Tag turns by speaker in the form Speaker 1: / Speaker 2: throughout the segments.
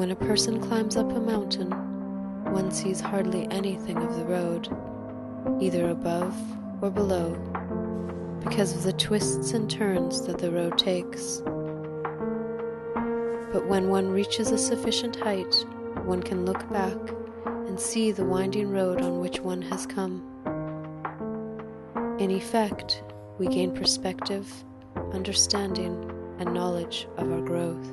Speaker 1: When a person climbs up a mountain, one sees hardly anything of the road, either above or below, because of the twists and turns that the road takes. But when one reaches a sufficient height, one can look back and see the winding road on which one has come. In effect, we gain perspective, understanding, and knowledge of our growth.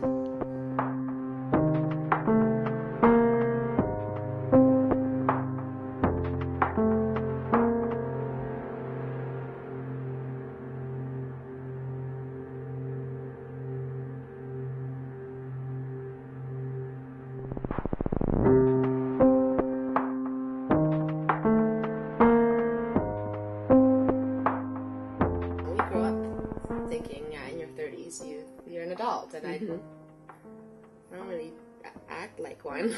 Speaker 2: You're an adult, and I don't really act like one.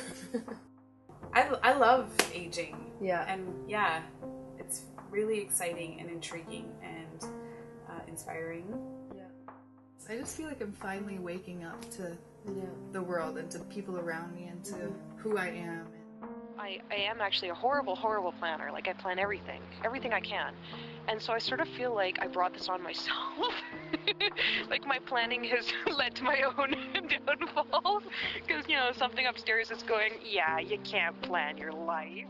Speaker 3: I love aging.
Speaker 2: Yeah.
Speaker 3: And yeah, it's really exciting and intriguing and inspiring.
Speaker 4: Yeah. I just feel like I'm finally waking up to the world and to people around me and to who I am.
Speaker 5: I am actually a horrible planner. Like, I plan everything I can. And so I sort of feel like I brought this on myself. Like, my planning has led to my own downfall. Because, something upstairs is going, yeah, you can't plan your life.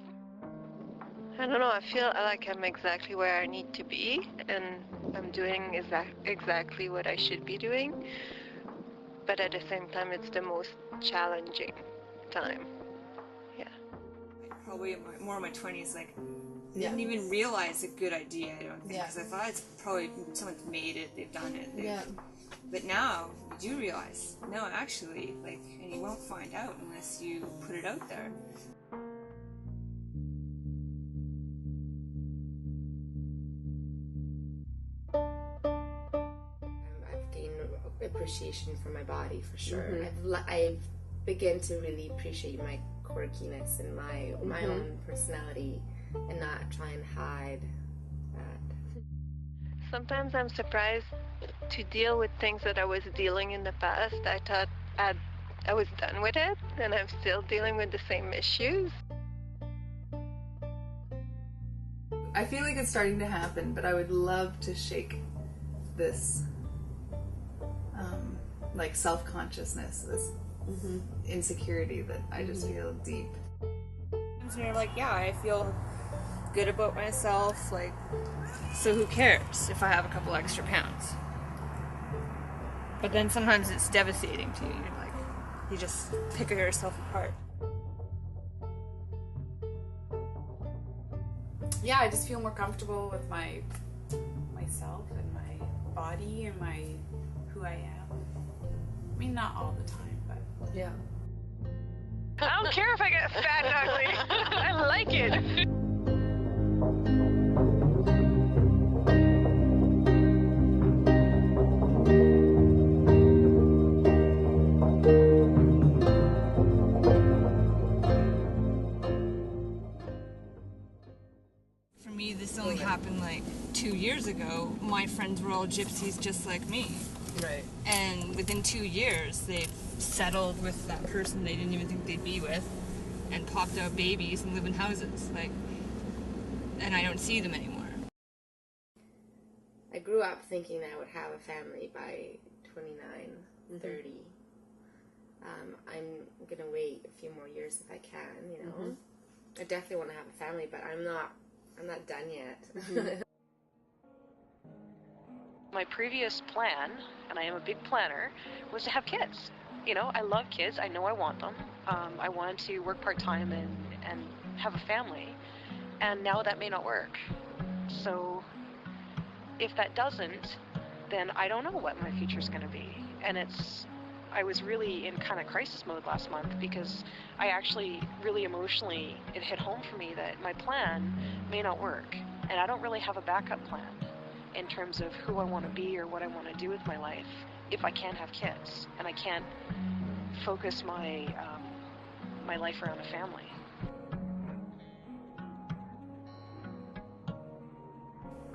Speaker 6: I don't know, I feel like I'm exactly where I need to be, and I'm doing exactly what I should be doing. But at the same time, it's the most challenging time.
Speaker 7: Probably more in my 20s, like, I didn't even realize a good idea, I don't think, because I thought it's probably someone's made it, they've done it. But now, you do realize, no, actually, like, and you won't find out unless you put it out there.
Speaker 2: I've gained appreciation for my body, for sure. I've begun to really appreciate my quirkiness and my own personality, and not try and hide that.
Speaker 6: Sometimes I'm surprised to deal with things that I was dealing in the past. I thought I was done with it, and I'm still dealing with the same issues.
Speaker 4: I feel like it's starting to happen, but I would love to shake this like self-consciousness, this insecurity that I just feel deep.
Speaker 7: And you're like, yeah, I feel good about myself, like, so who cares if I have a couple extra pounds? But then sometimes it's devastating to you. You're like, you just pick yourself apart.
Speaker 3: Yeah, I just feel more comfortable with myself and my body and who I am. I mean, not all the time, but
Speaker 2: Yeah.
Speaker 5: I don't care if I get fat and ugly. I like it.
Speaker 7: For me, this only happened like 2 years ago. My friends were all gypsies just like me.
Speaker 2: Right.
Speaker 7: And within 2 years, they've settled with that person they didn't even think they'd be with, and popped out babies and live in houses. Like, and I don't see them anymore.
Speaker 2: I grew up thinking that I would have a family by 29, 30. I'm gonna wait a few more years if I can. I definitely want to have a family, but I'm not done yet.
Speaker 5: My previous plan, and I am a big planner, was to have kids. I love kids. I know I want them. I wanted to work part-time and have a family. And now that may not work. So if that doesn't, then I don't know what my future's going to be. And I was really in kind of crisis mode last month, because I actually really emotionally, it hit home for me that my plan may not work. And I don't really have a backup plan in terms of who I want to be or what I want to do with my life if I can't have kids, and I can't focus my life around a family.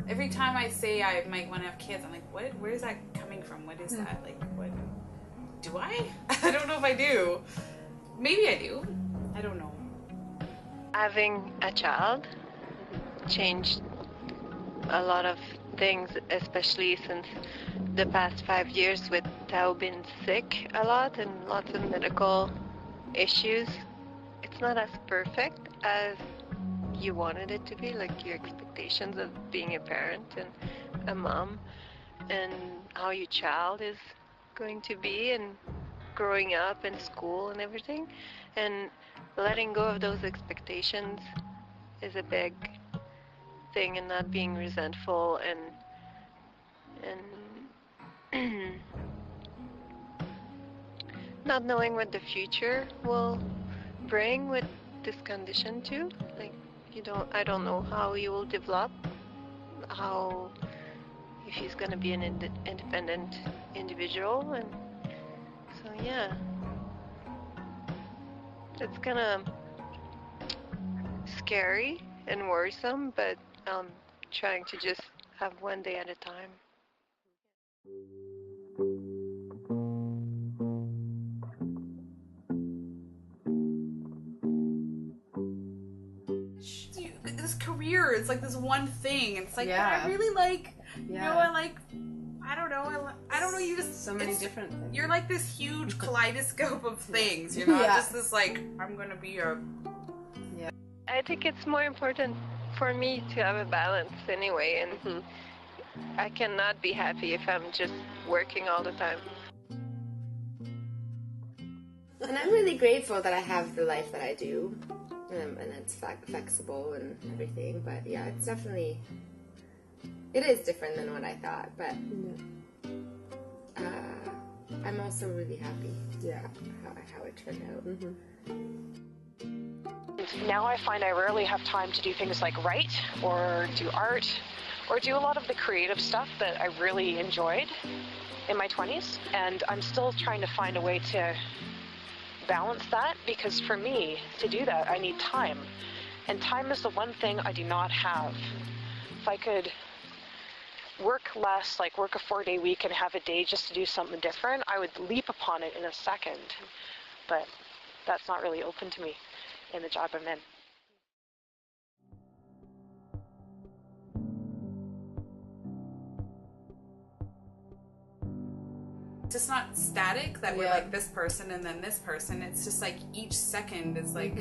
Speaker 3: every time I say I might want to have kids, I'm like, where is that coming from? What is that? Like, what do I? I don't know if I do. Maybe I do. I don't know.
Speaker 6: Having a child changed a lot of things, especially since the past 5 years with Tao being sick a lot and lots of medical issues. It's not as perfect as you wanted it to be, like your expectations of being a parent and a mom, and how your child is going to be and growing up in school and everything. And letting go of those expectations is a big thing, and not being resentful and not knowing what the future will bring with this condition too. Like I don't know how he will develop, how if he's gonna be an independent individual, and so yeah, it's kinda scary and worrisome, but I'm trying to just have one day at a time.
Speaker 3: This career is like this one thing. It's like,
Speaker 4: Yeah.
Speaker 3: but I really like,
Speaker 4: Yeah.
Speaker 3: I don't know, you just,
Speaker 1: So many different things.
Speaker 3: you're like this huge kaleidoscope of things. You're not
Speaker 4: Yeah.
Speaker 3: just this like, I'm gonna be a...
Speaker 6: I think it's more important for me to have a balance anyway, and I cannot be happy if I'm just working all the time.
Speaker 2: And I'm really grateful that I have the life that I do, and it's flexible and everything. But yeah, it's definitely, it is different than what I thought. But I'm also really happy. Yeah, how it turned out.
Speaker 5: Now I find I rarely have time to do things like write or do art or do a lot of the creative stuff that I really enjoyed in my 20s. And I'm still trying to find a way to balance that, because for me, to do that, I need time. And time is the one thing I do not have. If I could work less, like work a 4-day week and have a day just to do something different, I would leap upon it in a second. But that's not really open to me in the job I'm in.
Speaker 3: It's just not static that we're like this person and then this person. It's just like each second is like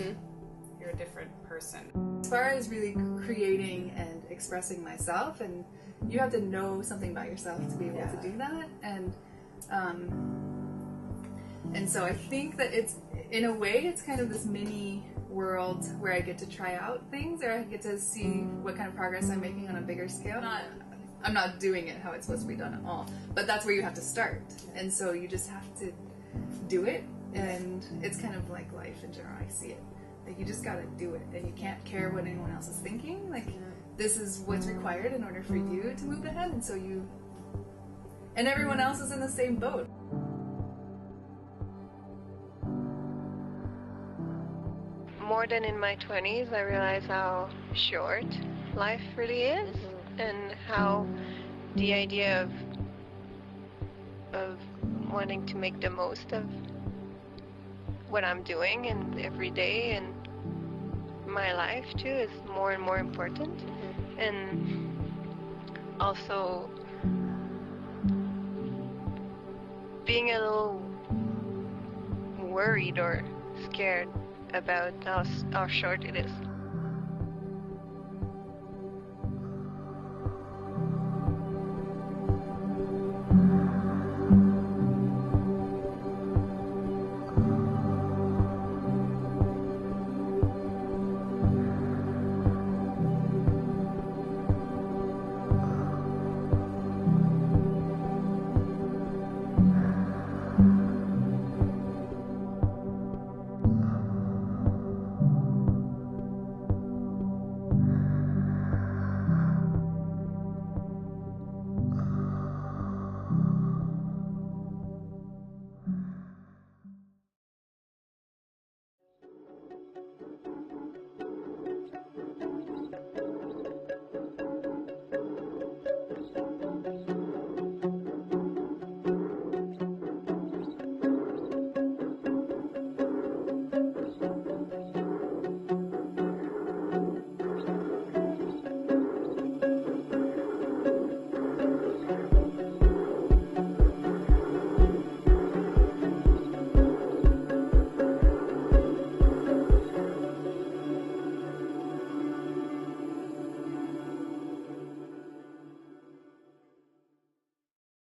Speaker 3: you're a different person.
Speaker 4: As far as really creating and expressing myself, and you have to know something about yourself to be able to do that, and so I think that it's, in a way, it's kind of this mini world where I get to try out things, or I get to see what kind of progress I'm making on a bigger scale. I'm not doing it how it's supposed to be done at all, but that's where you have to start, and so you just have to do it, and it's kind of like life in general. I see it. Like, you just gotta do it, and you can't care what anyone else is thinking. Like, this is what's required in order for you to move ahead, and so and everyone else is in the same boat.
Speaker 6: More than in my 20s, I realize how short life really is, and how the idea of wanting to make the most of what I'm doing and every day and my life too is more and more important. And also being a little worried or scared about how short it is.